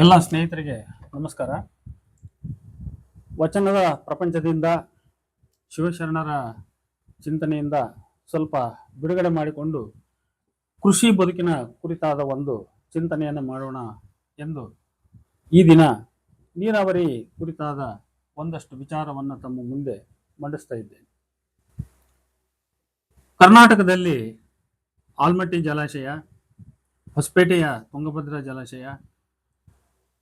ಎಲ್ಲ ಸ್ನೇಹಿತರಿಗೆ ನಮಸ್ಕಾರ. ವಚನದ ಪ್ರಪಂಚದಿಂದ ಶಿವಶರಣರ ಚಿಂತನೆಯಿಂದ ಸ್ವಲ್ಪ ಬಿಡುಗಡೆ ಮಾಡಿಕೊಂಡು ಕೃಷಿ ಬದುಕಿನ ಕುರಿತಾದ ಒಂದು ಚಿಂತನೆಯನ್ನು ಮಾಡೋಣ ಎಂದು ಈ ದಿನ ನೀರಾವರಿ ಕುರಿತಾದ ಒಂದಷ್ಟು ವಿಚಾರವನ್ನು ತಮ್ಮ ಮುಂದೆ ಮಂಡಿಸ್ತಾ ಇದ್ದೇನೆ. ಕರ್ನಾಟಕದಲ್ಲಿ ಆಲ್ಮಟ್ಟಿ ಜಲಾಶಯ, ಹೊಸಪೇಟೆಯ ತುಂಗಭದ್ರಾ ಜಲಾಶಯ,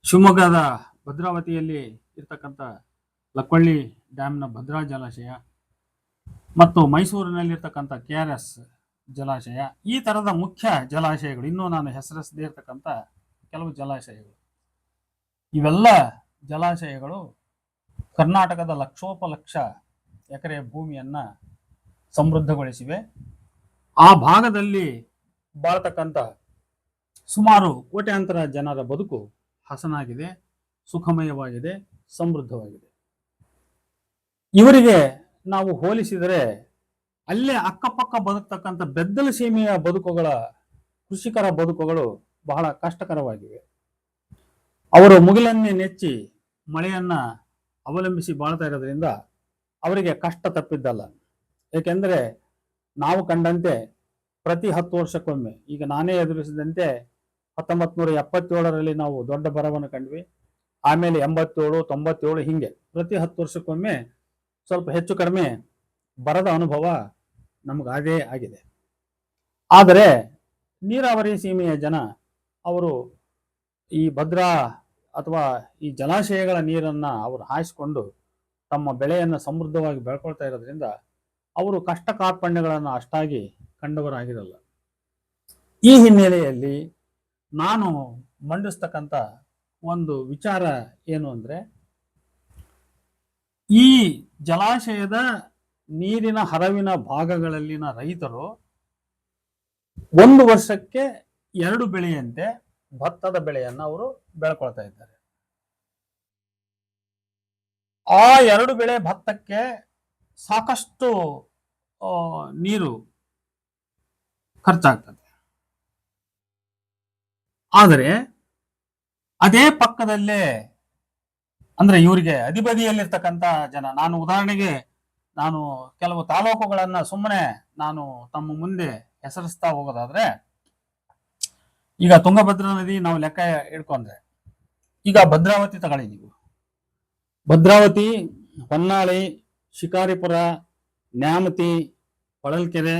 ಶಿವಮೊಗ್ಗದ ಭದ್ರಾವತಿಯಲ್ಲಿ ಇರ್ತಕ್ಕಂಥ ಲಕ್ಕೊಳ್ಳಿ ಡ್ಯಾಮ್ನ ಭದ್ರಾ ಜಲಾಶಯ ಮತ್ತು ಮೈಸೂರಿನಲ್ಲಿರ್ತಕ್ಕಂಥ KRS ಜಲಾಶಯ, ಈ ಥರದ ಮುಖ್ಯ ಜಲಾಶಯಗಳು, ಇನ್ನೂ ನಾನು ಹೆಸರಿಸದೇ ಇರತಕ್ಕಂಥ ಕೆಲವು ಜಲಾಶಯಗಳು, ಇವೆಲ್ಲ ಜಲಾಶಯಗಳು ಕರ್ನಾಟಕದ ಲಕ್ಷೋಪಲಕ್ಷ ಎಕರೆ ಭೂಮಿಯನ್ನ ಸಮೃದ್ಧಗೊಳಿಸಿವೆ. ಆ ಭಾಗದಲ್ಲಿ ಬಾಳ್ತಕ್ಕಂಥ ಸುಮಾರು ಕೋಟ್ಯಾಂತರ ಜನರ ಬದುಕು ಹಸನಾಗಿದೆ, ಸುಖಮಯವಾಗಿದೆ, ಸಮೃದ್ಧವಾಗಿದೆ. ಇವರಿಗೆ ನಾವು ಹೋಲಿಸಿದರೆ ಅಲ್ಲೇ ಅಕ್ಕಪಕ್ಕ ಬದುಕ್ತಕ್ಕಂಥ ಬೆದ್ದಲ ಸೀಮೆಯ ಬದುಕುಗಳ, ಕೃಷಿಕರ ಬದುಕುಗಳು ಬಹಳ ಕಷ್ಟಕರವಾಗಿವೆ. ಅವರು ಮುಗಿಲನ್ನೇ ನೆಚ್ಚಿ ಮಳೆಯನ್ನ ಅವಲಂಬಿಸಿ ಬಾಳ್ತಾ ಇರೋದ್ರಿಂದ ಅವರಿಗೆ ಕಷ್ಟ ತಪ್ಪಿದ್ದಲ್ಲ. ಏಕೆಂದರೆ ನಾವು ಕಂಡಂತೆ ಪ್ರತಿ 10 ವರ್ಷಕ್ಕೊಮ್ಮೆ, ಈಗ ನಾನೇ ಎದುರಿಸಿದಂತೆ 1977ರಲ್ಲಿ ನಾವು ದೊಡ್ಡ ಬರವನ್ನು ಕಂಡ್ವಿ. ಆಮೇಲೆ 87, 97 ಹಿಂಗೆ ಪ್ರತಿ 10 ವರ್ಷಕ್ಕೊಮ್ಮೆ ಸ್ವಲ್ಪ ಹೆಚ್ಚು ಕಡಿಮೆ ಬರದ ಅನುಭವ ನಮಗಾಗೇ ಆಗಿದೆ. ಆದರೆ ನೀರಾವರಿ ಸೀಮೆಯ ಜನ ಅವರು ಈ ಭದ್ರಾ ಅಥವಾ ಈ ಜಲಾಶಯಗಳ ನೀರನ್ನ ಅವರು ಹಾಯಿಸಿಕೊಂಡು ತಮ್ಮ ಬೆಳೆಯನ್ನು ಸಮೃದ್ಧವಾಗಿ ಬೆಳ್ಕೊಳ್ತಾ ಇರೋದ್ರಿಂದ ಅವರು ಕಷ್ಟ ಕಾರ್ಪಣ್ಯಗಳನ್ನು ಅಷ್ಟಾಗಿ ಕಂಡವರಾಗಿರಲ್ಲ. ಈ ಹಿನ್ನೆಲೆಯಲ್ಲಿ ನಾನು ಮಂಡಿಸ್ತಕ್ಕಂಥ ಒಂದು ವಿಚಾರ ಏನು ಅಂದ್ರೆ, ಈ ಜಲಾಶಯದ ನೀರಿನ ಹರವಿನ ಭಾಗಗಳಲ್ಲಿನ ರೈತರು 1 ವರ್ಷಕ್ಕೆ 2 ಬೆಳೆಯಂತೆ ಭತ್ತದ ಬೆಳೆಯನ್ನ ಅವರು ಬೆಳ್ಕೊಳ್ತಾ ಇದ್ದಾರೆ. ಆ 2 ಬೆಳೆ ಭತ್ತಕ್ಕೆ ಸಾಕಷ್ಟು ನೀರು ಖರ್ಚಾಗ್ತದೆ. ಆದರೆ ಅದೇ ಪಕ್ಕದಲ್ಲೇ, ಅಂದ್ರೆ ಇವರಿಗೆ ಅಧಿಬದಿಯಲ್ಲಿರ್ತಕ್ಕಂಥ ಜನ, ನಾನು ಉದಾಹರಣೆಗೆ ನಾನು ಕೆಲವು ತಾಲೂಕುಗಳನ್ನ ಸುಮ್ಮನೆ ನಾನು ತಮ್ಮ ಮುಂದೆ ಹೆಸರಿಸ್ತಾ ಹೋಗೋದಾದ್ರೆ, ಈಗ ತುಂಗಭದ್ರಾ ನದಿ ನಾವು ಲೆಕ್ಕ ಇಟ್ಕೊಂಡ್ರೆ, ಈಗ ಭದ್ರಾವತಿ ತಗೊಳ್ಳಿ ನೀವು. ಭದ್ರಾವತಿ, ಹೊನ್ನಾಳಿ, ಶಿಕಾರಿಪುರ, ನ್ಯಾಮತಿ, ಹೊಳಲ್ಕೆರೆ,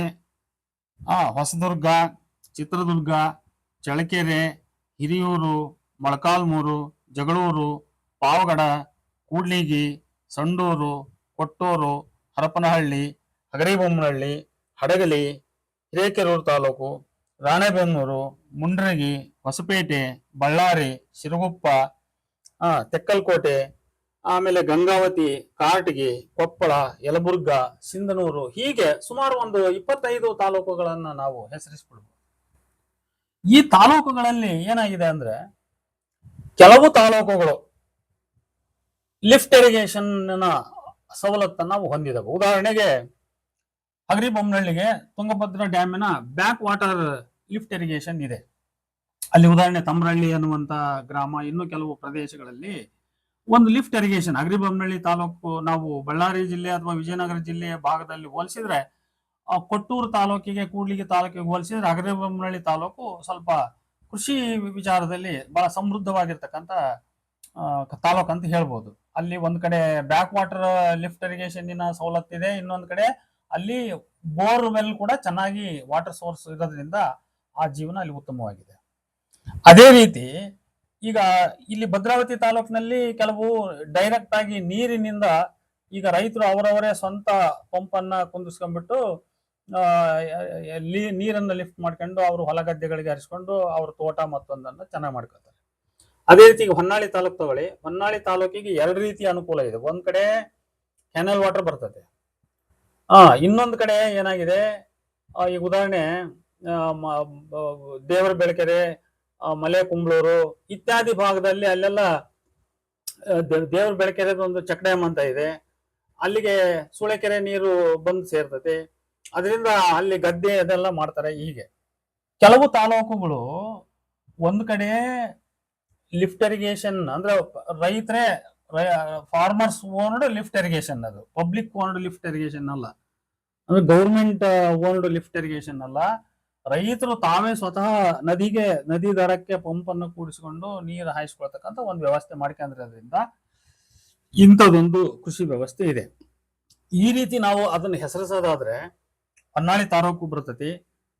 ಹೊಸದುರ್ಗ, ಚಿತ್ರದುರ್ಗ, ಚಳ್ಳಕೆರೆ, ಹಿರಿಯೂರು, ಮೊಳಕಾಲ್ಮೂರು, ಜಗಳೂರು, ಪಾವಗಡ, ಕೂಡ್ಲಿಗಿ, ಸಂಡೂರು, ಕೊಟ್ಟೂರು, ಹರಪನಹಳ್ಳಿ, ಹಗರಿಬೊಮ್ಮನಹಳ್ಳಿ, ಹಡಗಲಿ, ಹಿರೇಕೆರೂರು ತಾಲೂಕು, ರಾಣೆಬೆನ್ನೂರು, ಮುಂಡ್ರಗಿ, ಹೊಸಪೇಟೆ, ಬಳ್ಳಾರಿ, ಸಿರುಗುಪ್ಪ, ತೆಕ್ಕಲ್ಕೋಟೆ, ಆಮೇಲೆ ಗಂಗಾವತಿ, ಕಾರಟಗಿ, ಕೊಪ್ಪಳ, ಯಲಬುರ್ಗ, ಸಿಂಧನೂರು, ಹೀಗೆ ಸುಮಾರು ಒಂದು 25 ತಾಲೂಕುಗಳನ್ನ ನಾವು ಹೆಸರಿಸ್ಬಿಡ್ಬೋದು. ಈ ತಾಲೂಕುಗಳಲ್ಲಿ ಏನಾಗಿದೆ ಅಂದ್ರೆ, ಕೆಲವು ತಾಲೂಕುಗಳು ಲಿಫ್ಟ್ ಇರಿಗೇಷನ್ ಸವಲತ್ತನ್ನು ನಾವು ಹೊಂದಿದವು. ಉದಾಹರಣೆಗೆ ಹಗರಿಬೊಮ್ಮನಹಳ್ಳಿಗೆ ತುಂಗಭದ್ರಾ ಡ್ಯಾಮಿನ ಬ್ಯಾಕ್ ವಾಟರ್ ಲಿಫ್ಟ್ ಇರಿಗೇಷನ್ ಇದೆ. ಅಲ್ಲಿ ಉದಾಹರಣೆ ತಮ್ರಹಳ್ಳಿ ಅನ್ನುವಂತ ಗ್ರಾಮ, ಇನ್ನು ಕೆಲವು ಪ್ರದೇಶಗಳಲ್ಲಿ ಒಂದು ಲಿಫ್ಟ್ ಇರಿಗೇಷನ್. ಹಗರಿಬೊಮ್ಮನಹಳ್ಳಿ ತಾಲೂಕು ನಾವು ಬಳ್ಳಾರಿ ಜಿಲ್ಲೆ ಅಥವಾ ವಿಜಯನಗರ ಜಿಲ್ಲೆಯ ಭಾಗದಲ್ಲಿ ಹೋಲಿಸಿದ್ರೆ, ಕೊಟ್ಟೂರು ತಾಲೂಕಿಗೆ, ಕೂಡ್ಲಿಗಿ ತಾಲೂಕಿಗೆ ಹೋಲಿಸಿದ್ರೆ ಹಗರಿಬೊಮ್ಮನಹಳ್ಳಿ ತಾಲೂಕು ಸ್ವಲ್ಪ ಕೃಷಿ ವಿಚಾರದಲ್ಲಿ ಬಹಳ ಸಮೃದ್ಧವಾಗಿರ್ತಕ್ಕಂಥ ತಾಲೂಕು ಅಂತ ಹೇಳ್ಬೋದು. ಅಲ್ಲಿ ಒಂದ್ ಕಡೆ ಬ್ಯಾಕ್ ವಾಟರ್ ಲಿಫ್ಟ್ ಇರಿಗೇಷನ್ ಸವಲತ್ತಿದೆ, ಇನ್ನೊಂದ್ ಕಡೆ ಅಲ್ಲಿ ಬೋರ್ವೆಲ್ ಕೂಡ ಚೆನ್ನಾಗಿ ವಾಟರ್ ಸೋರ್ಸ್ ಇರೋದ್ರಿಂದ ಆ ಜೀವನ ಅಲ್ಲಿ ಉತ್ತಮವಾಗಿದೆ. ಅದೇ ರೀತಿ ಈಗ ಇಲ್ಲಿ ಭದ್ರಾವತಿ ತಾಲೂಕಿನಲ್ಲಿ ಕೆಲವು ಡೈರೆಕ್ಟ್ ಆಗಿ ನೀರಿನಿಂದ ಈಗ ರೈತರು ಅವರವರೇ ಸ್ವಂತ ಪಂಪನ್ನ ಕುಂದಿಸ್ಕೊಂಡ್ಬಿಟ್ಟು ನೀರನ್ನ ಲಿಫ್ಟ್ ಮಾಡ್ಕೊಂಡು ಅವರು ಹೊಲ ಗದ್ದೆಗಳಿಗೆ ಹರಿಸ್ಕೊಂಡು ಅವ್ರ ತೋಟ ಮತ್ತೊಂದನ್ನ ಚೆನ್ನಾಗಿ ಮಾಡ್ಕೊತಾರೆ. ಅದೇ ರೀತಿ ಈಗ ಹೊನ್ನಾಳಿ ತಾಲೂಕು ತಗೊಳ್ಳಿ. ಹೊನ್ನಾಳಿ ತಾಲೂಕಿಗೆ 2 ರೀತಿಯ ಅನುಕೂಲ ಇದೆ. ಒಂದ್ ಕಡೆ ಕ್ಯಾನಲ್ ವಾಟರ್ ಬರ್ತದೆ, ಇನ್ನೊಂದು ಕಡೆ ಏನಾಗಿದೆ, ಈಗ ಉದಾಹರಣೆ ದೇವರ ಬೆಳಕೆರೆ, ಮಲೆ ಕುಂಬ್ಳೂರು ಇತ್ಯಾದಿ ಭಾಗದಲ್ಲಿ ಅಲ್ಲೆಲ್ಲ ದೇವರ ಬೆಳಕೆರೆ ಒಂದು ಚೆಕ್ ಡ್ಯಾಮ್ ಅಂತ ಇದೆ, ಅಲ್ಲಿಗೆ ಸೂಳೆಕೆರೆ ನೀರು ಬಂದು ಸೇರ್ತದೆ, ಅದರಿಂದ ಅಲ್ಲಿ ಗದ್ದೆ ಅದೆಲ್ಲ ಮಾಡ್ತಾರೆ. ಹೀಗೆ ಕೆಲವು ತಾಲೂಕುಗಳು ಒಂದ್ ಕಡೆ ಲಿಫ್ಟ್ ಇರಿಗೇಷನ್ ಅಂದ್ರೆ ರೈತರೇ ಫಾರ್ಮರ್ಸ್ ಓನ್ಡ್ ಲಿಫ್ಟ್ ಇರಿಗೇಷನ್, ಅದು ಪಬ್ಲಿಕ್ ಓನ್ಡ್ ಲಿಫ್ಟ್ ಇರಿಗೇಷನ್ ಅಲ್ಲ, ಅಂದ್ರೆ ಗೌರ್ಮೆಂಟ್ ಓನ್ಡ್ ಲಿಫ್ಟ್ ಇರಿಗೇಷನ್ ಅಲ್ಲ. ರೈತರು ತಾವೇ ಸ್ವತಃ ನದಿ ದಡಕ್ಕೆ ಪಂಪ್ ಅನ್ನು ಕೂಡಿಸಿಕೊಂಡು ನೀರು ಹಾಯಿಸ್ಕೊಳ್ತಕ್ಕಂಥ ಒಂದು ವ್ಯವಸ್ಥೆ ಮಾಡ್ಕೊಂಡಿರೋದ್ರಿಂದ ಇಂಥದೊಂದು ಕೃಷಿ ವ್ಯವಸ್ಥೆ ಇದೆ. ಈ ರೀತಿ ನಾವು ಅದನ್ನ ಹೆಸರಿಸೋದಾದ್ರೆ ಹೊನ್ನಾಳಿ ತಾಲೂಕು ಬರ್ತತಿ,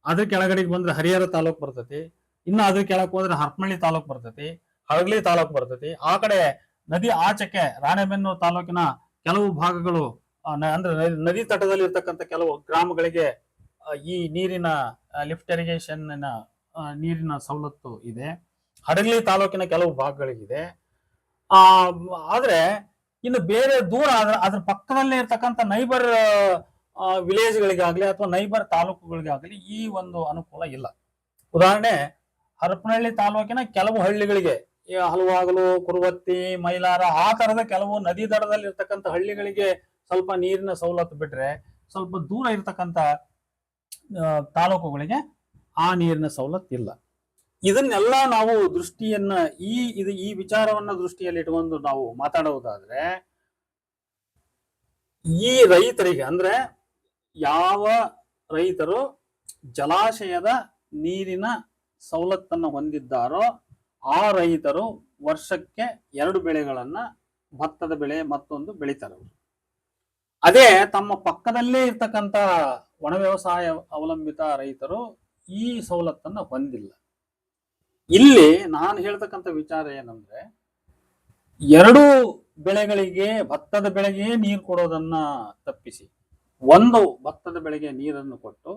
ಅದ್ರ ಕೆಳಗಡೆಗೆ ಬಂದ್ರೆ ಹರಿಹರ ತಾಲೂಕು ಬರ್ತತಿ, ಇನ್ನು ಅದ್ರ ಕೆಳಗೆ ಹೋದ್ರೆ ಹರಪನಹಳ್ಳಿ ತಾಲೂಕು ಬರ್ತತಿ, ಹಳಗಲಿ ತಾಲೂಕು ಬರ್ತತಿ. ಆ ಕಡೆ ನದಿ ಆಚೆಗೆ ರಾಣೆಬೆನ್ನೂರು ತಾಲೂಕಿನ ಕೆಲವು ಭಾಗಗಳು ಅಂದ್ರೆ ನದಿ ತಟದಲ್ಲಿ ಇರ್ತಕ್ಕಂಥ ಕೆಲವು ಗ್ರಾಮಗಳಿಗೆ ಈ ನೀರಿನ ಲಿಫ್ಟ್ ಇರಿಗೇಷನ್ ನೀರಿನ ಸವಲತ್ತು ಇದೆ. ಹಡಗಲಿ ತಾಲೂಕಿನ ಕೆಲವು ಭಾಗಗಳಿಗಿದೆ. ಆದ್ರೆ ಇನ್ನು ಬೇರೆ ದೂರ ಅದ್ರ ಪಕ್ಕದಲ್ಲೇ ಇರ್ತಕ್ಕಂಥ ನೈಬರ್ ವಿಲೇಜ್ಗಳಿಗಾಗ್ಲಿ ಅಥವಾ ನೈಬರ್ ತಾಲೂಕುಗಳಿಗಾಗ್ಲಿ ಈ ಒಂದು ಅನುಕೂಲ ಇಲ್ಲ. ಉದಾಹರಣೆ, ಹರಪನಹಳ್ಳಿ ತಾಲೂಕಿನ ಕೆಲವು ಹಳ್ಳಿಗಳಿಗೆ, ಹಲವಾಗಲು, ಕುರುವತ್ತಿ, ಮೈಲಾರ, ಆ ತರದ ಕೆಲವು ನದಿ ದಡದಲ್ಲಿ ಇರ್ತಕ್ಕಂಥ ಹಳ್ಳಿಗಳಿಗೆ ಸ್ವಲ್ಪ ನೀರಿನ ಸವಲತ್ತು ಬಿಟ್ರೆ, ಸ್ವಲ್ಪ ದೂರ ಇರ್ತಕ್ಕಂಥ ತಾಲೂಕುಗಳಿಗೆ ಆ ನೀರಿನ ಸವಲತ್ತು ಇಲ್ಲ. ಇದನ್ನೆಲ್ಲ ನಾವು ದೃಷ್ಟಿಯನ್ನ ಈ ವಿಚಾರವನ್ನ ದೃಷ್ಟಿಯಲ್ಲಿ ಇಟ್ಕೊಂಡು ನಾವು ಮಾತಾಡುವುದಾದ್ರೆ, ಈ ರೈತರಿಗೆ ಅಂದ್ರೆ ಯಾವ ರೈತರು ಜಲಾಶಯದ ನೀರಿನ ಸವಲತ್ತನ್ನು ಹೊಂದಿದ್ದಾರೋ ಆ ರೈತರು ವರ್ಷಕ್ಕೆ 2 ಬೆಳೆಗಳನ್ನ, ಭತ್ತದ ಬೆಳೆ ಮತ್ತೊಂದು ಬೆಳಿತಾರೆ. ಅದೇ ತಮ್ಮ ಪಕ್ಕದಲ್ಲೇ ಇರ್ತಕ್ಕಂಥ ಒಣ ವ್ಯವಸಾಯ ಅವಲಂಬಿತ ರೈತರು ಈ ಸವಲತ್ತನ್ನ ಹೊಂದಿಲ್ಲ. ಇಲ್ಲಿ ನಾನು ಹೇಳ್ತಕ್ಕಂಥ ವಿಚಾರ ಏನಂದ್ರೆ, 2 ಬೆಳೆಗಳಿಗೆ, ಭತ್ತದ ಬೆಳೆಗೆ ನೀರು ಕೊಡೋದನ್ನ ತಪ್ಪಿಸಿ ಒಂದು ಭತ್ತದ ಬೆಳೆಗೆ ನೀರನ್ನು ಕೊಟ್ಟು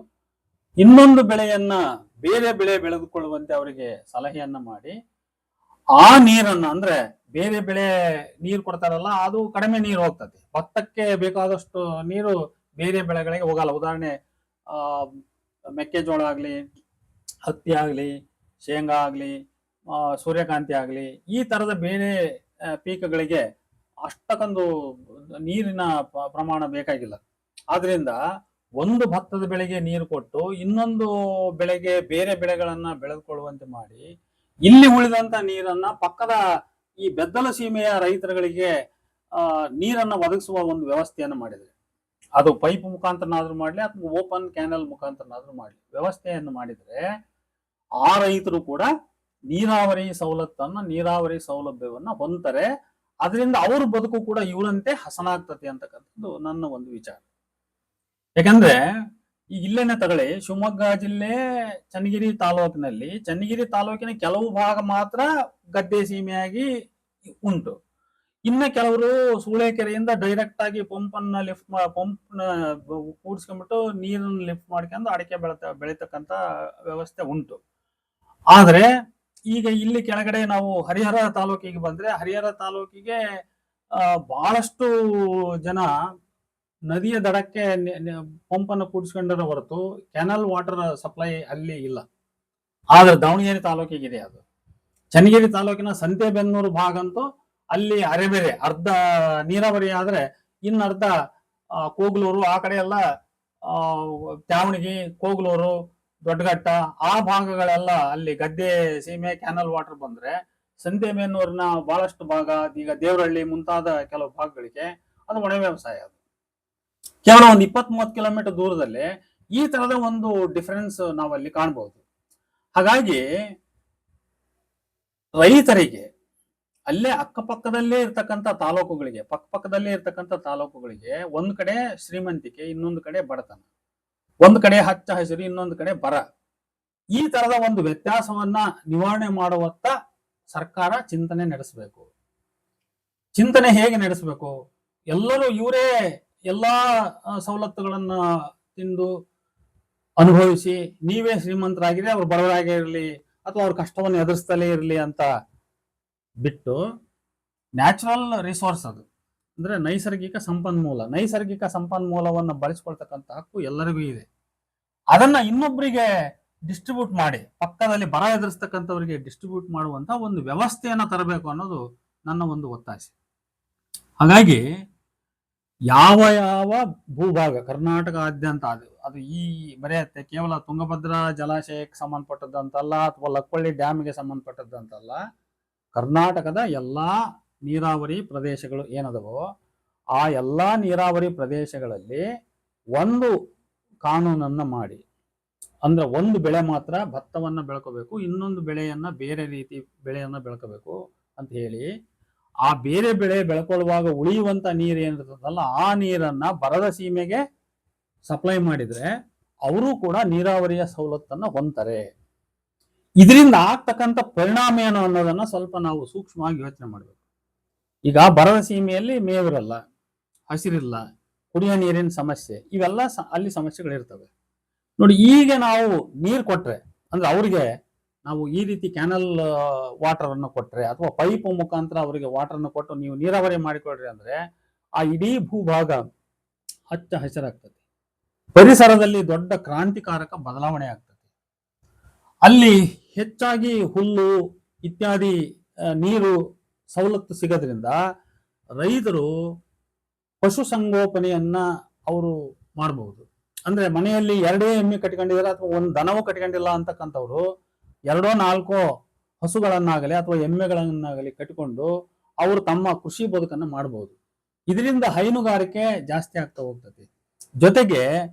ಇನ್ನೊಂದು ಬೆಳೆಯನ್ನ ಬೇರೆ ಬೆಳೆ ಬೆಳೆದುಕೊಳ್ಳುವಂತೆ ಅವರಿಗೆ ಸಲಹೆಯನ್ನ ಮಾಡಿ, ಆ ನೀರನ್ನ ಅಂದ್ರೆ ಬೇರೆ ಬೆಳೆ ನೀರು ಕೊಡ್ತಾರಲ್ಲ ಅದು ಕಡಿಮೆ ನೀರು ಹೋಗ್ತದೆ, ಭತ್ತಕ್ಕೆ ಬೇಕಾದಷ್ಟು ನೀರು ಬೇರೆ ಬೆಳೆಗಳಿಗೆ ಹೋಗಲ್ಲ. ಉದಾಹರಣೆ, ಮೆಕ್ಕೆಜೋಳ ಆಗ್ಲಿ, ಹತ್ತಿ ಆಗ್ಲಿ, ಶೇಂಗಾ ಆಗ್ಲಿ, ಸೂರ್ಯಕಾಂತಿ ಆಗ್ಲಿ, ಈ ತರದ ಬೇರೆ ಪೀಕಗಳಿಗೆ ಅಷ್ಟಕ್ಕೊಂದು ನೀರಿನ ಪ್ರಮಾಣ ಬೇಕಾಗಿಲ್ಲ. ಆದ್ರಿಂದ ಒಂದು ಭತ್ತದ ಬೆಳೆಗೆ ನೀರು ಕೊಟ್ಟು ಇನ್ನೊಂದು ಬೆಳೆಗೆ ಬೇರೆ ಬೆಳೆಗಳನ್ನ ಬೆಳೆದುಕೊಳ್ಳುವಂತೆ ಮಾಡಿ, ಇಲ್ಲಿ ಉಳಿದಂತ ನೀರನ್ನ ಪಕ್ಕದ ಈ ಬೆದ್ದಲ ಸೀಮೆಯ ರೈತರುಗಳಿಗೆ ನೀರನ್ನ ಒದಗಿಸುವ ಒಂದು ವ್ಯವಸ್ಥೆಯನ್ನು ಮಾಡಿದ್ರೆ, ಅದು ಪೈಪ್ ಮುಖಾಂತರನಾದ್ರೂ ಮಾಡ್ಲಿ ಅಥವಾ ಓಪನ್ ಕ್ಯಾನಲ್ ಮುಖಾಂತರನಾದ್ರೂ ಮಾಡ್ಲಿ, ವ್ಯವಸ್ಥೆಯನ್ನು ಮಾಡಿದ್ರೆ ಆ ರೈತರು ಕೂಡ ನೀರಾವರಿ ಸೌಲಭ್ಯವನ್ನ ಹೊಂದ್ತಾರೆ. ಅದರಿಂದ ಅವ್ರ ಬದುಕು ಕೂಡ ಇವರಂತೆ ಹಸನಾಗ್ತದೆ ಅಂತಕ್ಕಂಥದ್ದು ನನ್ನ ಒಂದು ವಿಚಾರ. ಯಾಕಂದ್ರೆ ಈಗ ಇಲ್ಲೇನೆ ತಗೊಳ್ಳಿ, ಶಿವಮೊಗ್ಗ ಜಿಲ್ಲೆ ಚನ್ನಗಿರಿ ತಾಲೂಕಿನ ಕೆಲವು ಭಾಗ ಮಾತ್ರ ಗದ್ದೆ ಸೀಮೆಯಾಗಿ ಉಂಟು. ಇನ್ನ ಕೆಲವರು ಸೂಳೆಕೆರೆಯಿಂದ ಡೈರೆಕ್ಟ್ ಆಗಿ ಪಂಪ್ ಕೂಡಿಸ್ಕೊಂಡ್ಬಿಟ್ಟು ನೀರನ್ನು ಲಿಫ್ಟ್ ಮಾಡ್ಕೊಂಡು ಅಡಿಕೆ ಬೆಳಿತಕ್ಕಂತ ವ್ಯವಸ್ಥೆ ಉಂಟು. ಆದ್ರೆ ಈಗ ಇಲ್ಲಿ ಕೆಳಗಡೆ ನಾವು ಹರಿಹರ ತಾಲೂಕಿಗೆ ಬಂದ್ರೆ, ಹರಿಹರ ತಾಲೂಕಿಗೆ ಬಹಳಷ್ಟು ಜನ ನದಿಯ ದಡಕ್ಕೆ ಪಂಪನ್ನು ಕೂಡಿಸ್ಕೊಂಡರ ಹೊರತು ಕೆನಲ್ ವಾಟರ್ ಸಪ್ಲೈ ಅಲ್ಲಿ ಇಲ್ಲ. ಆದ್ರೆ ದಾವಣಗೆರೆ ತಾಲೂಕಿಗಿದೆ ಅದು. ಚನ್ನಗಿರಿ ತಾಲೂಕಿನ ಸಂತೆಬೆನ್ನೂರು ಭಾಗ ಅಂತೂ ಅಲ್ಲಿ ಅರೆಬೇರೆ, ಅರ್ಧ ನೀರಾವರಿ ಆದ್ರೆ ಇನ್ನರ್ಧ ಕೋಗ್ಲೂರು, ಆ ಕಡೆ ಎಲ್ಲ ತ್ಯಾವಣಗಿ, ಕೋಗ್ಲೂರು, ದೊಡ್ಡಘಟ್ಟ, ಆ ಭಾಗಗಳೆಲ್ಲ ಅಲ್ಲಿ ಗದ್ದೆ ಸೀಮೆ ಕ್ಯಾನಲ್ ವಾಟರ್ ಬಂದ್ರೆ, ಸಂತೆಬೆನ್ನೂರಿನ ಬಹಳಷ್ಟು ಭಾಗ, ಈಗ ದೇವರಹಳ್ಳಿ ಮುಂತಾದ ಕೆಲವು ಭಾಗಗಳಿಗೆ ಅದು ಒಣ ವ್ಯವಸಾಯ. ಅದು ಕೇವಲ ಒಂದು 20-30 ಕಿಲೋಮೀಟರ್ ದೂರದಲ್ಲಿ ಈ ತರದ ಒಂದು ಡಿಫರೆನ್ಸ್ ನಾವಲ್ಲಿ ಕಾಣಬಹುದು. ಹಾಗಾಗಿ ರೈತರಿಗೆ ಅಲ್ಲೇ ಅಕ್ಕಪಕ್ಕದಲ್ಲೇ ಇರ್ತಕ್ಕಂಥ ತಾಲೂಕುಗಳಿಗೆ ಒಂದ್ ಕಡೆ ಶ್ರೀಮಂತಿಕೆ, ಇನ್ನೊಂದು ಕಡೆ ಬಡತನ, ಒಂದ್ ಕಡೆ ಹಚ್ಚ ಹಸಿರು, ಇನ್ನೊಂದು ಕಡೆ ಬರ, ಈ ತರದ ಒಂದು ವ್ಯತ್ಯಾಸವನ್ನ ನಿವಾರಣೆ ಮಾಡುವತ್ತ ಸರ್ಕಾರ ಚಿಂತನೆ ನಡೆಸಬೇಕು. ಚಿಂತನೆ ಹೇಗೆ ನಡೆಸಬೇಕು? ಎಲ್ಲರೂ ಇವರೇ ಎಲ್ಲಾ ಸವಲತ್ತುಗಳನ್ನ ತಿಂದು ಅನುಭವಿಸಿ ನೀವೇ ಶ್ರೀಮಂತರಾಗಿರಿ, ಅವ್ರು ಬಡವರಾಗೇ ಇರಲಿ ಅಥವಾ ಅವ್ರ ಕಷ್ಟವನ್ನು ಎದುರಿಸ್ತಲೇ ಇರಲಿ ಅಂತ ಬಿಟ್ಟು, ನ್ಯಾಚುರಲ್ ರಿಸೋರ್ಸ್, ಅದು ಅಂದ್ರೆ ನೈಸರ್ಗಿಕ ಸಂಪನ್ಮೂಲವನ್ನು ಬಳಸ್ಕೊಳ್ತಕ್ಕಂಥ ಹಕ್ಕು ಎಲ್ಲರಿಗೂ ಇದೆ. ಅದನ್ನ ಇನ್ನೊಬ್ಬರಿಗೆ ಡಿಸ್ಟ್ರಿಬ್ಯೂಟ್ ಮಾಡಿ, ಪಕ್ಕದಲ್ಲಿ ಬರ ಎದುರಿಸ್ತಕ್ಕಂಥವ್ರಿಗೆ ಡಿಸ್ಟ್ರಿಬ್ಯೂಟ್ ಮಾಡುವಂತ ಒಂದು ವ್ಯವಸ್ಥೆಯನ್ನ ತರಬೇಕು ಅನ್ನೋದು ನನ್ನ ಒಂದು ಒತ್ತಾಸೆ. ಹಾಗಾಗಿ ಯಾವ ಭೂಭಾಗ ಕರ್ನಾಟಕಾದ್ಯಂತ ಅದು ಈ ಬರೆಯತ್ತೆ ಕೇವಲ ತುಂಗಭದ್ರಾ ಜಲಾಶಯಕ್ಕೆ ಸಂಬಂಧಪಟ್ಟದ್ದಂತಲ್ಲ ಅಥವಾ ಲಕ್ಕೊಳ್ಳಿ ಡ್ಯಾಮ್ಗೆ ಸಂಬಂಧಪಟ್ಟದ್ದಂತಲ್ಲ, ಕರ್ನಾಟಕದ ಎಲ್ಲಾ ನೀರಾವರಿ ಪ್ರದೇಶಗಳು ಏನದವೋ ಆ ಎಲ್ಲಾ ನೀರಾವರಿ ಪ್ರದೇಶಗಳಲ್ಲಿ ಒಂದು ಕಾನೂನನ್ನ ಮಾಡಿ, ಅಂದ್ರೆ ಒಂದು ಬೆಳೆ ಮಾತ್ರ ಭತ್ತವನ್ನ ಬೆಳ್ಕೋಬೇಕು, ಇನ್ನೊಂದು ಬೆಳೆಯನ್ನ ಬೇರೆ ರೀತಿ ಬೆಳೆಯನ್ನ ಬೆಳ್ಕೋಬೇಕು ಅಂತ ಹೇಳಿ, ಆ ಬೇರೆ ಬೆಳೆ ಬೆಳ್ಕೊಳ್ಳುವಾಗ ಉಳಿಯುವಂತ ನೀರು ಏನಿರ್ತದಲ್ಲ ಆ ನೀರನ್ನ ಬರದ ಸೀಮೆಗೆ ಸಪ್ಲೈ ಮಾಡಿದ್ರೆ ಅವರು ಕೂಡ ನೀರಾವರಿಯ ಸವಲತ್ತನ್ನ ಹೊಂದ್ತಾರೆ. ಇದರಿಂದ ಆಗ್ತಕ್ಕಂಥ ಪರಿಣಾಮ ಏನು ಅನ್ನೋದನ್ನ ಸ್ವಲ್ಪ ನಾವು ಸೂಕ್ಷ್ಮವಾಗಿ ಯೋಚನೆ ಮಾಡಬೇಕು. ಈಗ ಬರದ ಸೀಮೆಯಲ್ಲಿ ಮೇವಿರಲ್ಲ, ಹಸಿರಿಲ್ಲ, ಕುಡಿಯೋ ನೀರಿನ ಸಮಸ್ಯೆ, ಇವೆಲ್ಲ ಅಲ್ಲಿ ಸಮಸ್ಯೆಗಳಿರ್ತವೆ ನೋಡಿ. ಈಗ ನಾವು ನೀರು ಕೊಟ್ರೆ ಅಂದ್ರೆ ಅವ್ರಿಗೆ ನಾವು ಈ ರೀತಿ ಕ್ಯಾನಲ್ ವಾಟರ್ ಅನ್ನು ಕೊಟ್ರೆ ಅಥವಾ ಪೈಪ್ ಮುಖಾಂತರ ಅವರಿಗೆ ವಾಟರ್ ಅನ್ನು ಕೊಟ್ಟು ನೀವು ನೀರಾವರಿ ಮಾಡಿಕೊಡ್ರಿ ಅಂದ್ರೆ ಆ ಇಡೀ ಭೂಭಾಗ ಹಚ್ಚ ಹಸಿರಾಗ್ತದೆ. ಪರಿಸರದಲ್ಲಿ ದೊಡ್ಡ ಕ್ರಾಂತಿಕಾರಕ ಬದಲಾವಣೆ ಆಗ್ತದೆ. ಅಲ್ಲಿ ಹೆಚ್ಚಾಗಿ ಹುಲ್ಲು ಇತ್ಯಾದಿ ನೀರು ಸವಲತ್ತು ಸಿಗೋದ್ರಿಂದ ರೈತರು ಪಶುಸಂಗೋಪನೆಯನ್ನ ಅವರು ಮಾಡಬಹುದು. ಅಂದ್ರೆ ಮನೆಯಲ್ಲಿ 2 ಎಮ್ಮೆ ಕಟ್ಕೊಂಡಿದ್ದಾರೆ ಅಥವಾ ಒಂದು ದನವೂ ಕಟ್ಕೊಂಡಿಲ್ಲ ಅಂತಕ್ಕಂಥವ್ರು 2-4 ಹಸುಗಳನ್ನಾಗಲಿ ಅಥವಾ ಎಮ್ಮೆಗಳನ್ನಾಗಲಿ ಕಟ್ಟಿಕೊಂಡು ಅವರು ತಮ್ಮ ಕೃಷಿ ಬದುಕನ್ನು ಮಾಡಬಹುದು. ಇದರಿಂದ ಹೈನುಗಾರಿಕೆ ಜಾಸ್ತಿ ಆಗ್ತಾ ಹೋಗ್ತದೆ. ಜೊತೆಗೆ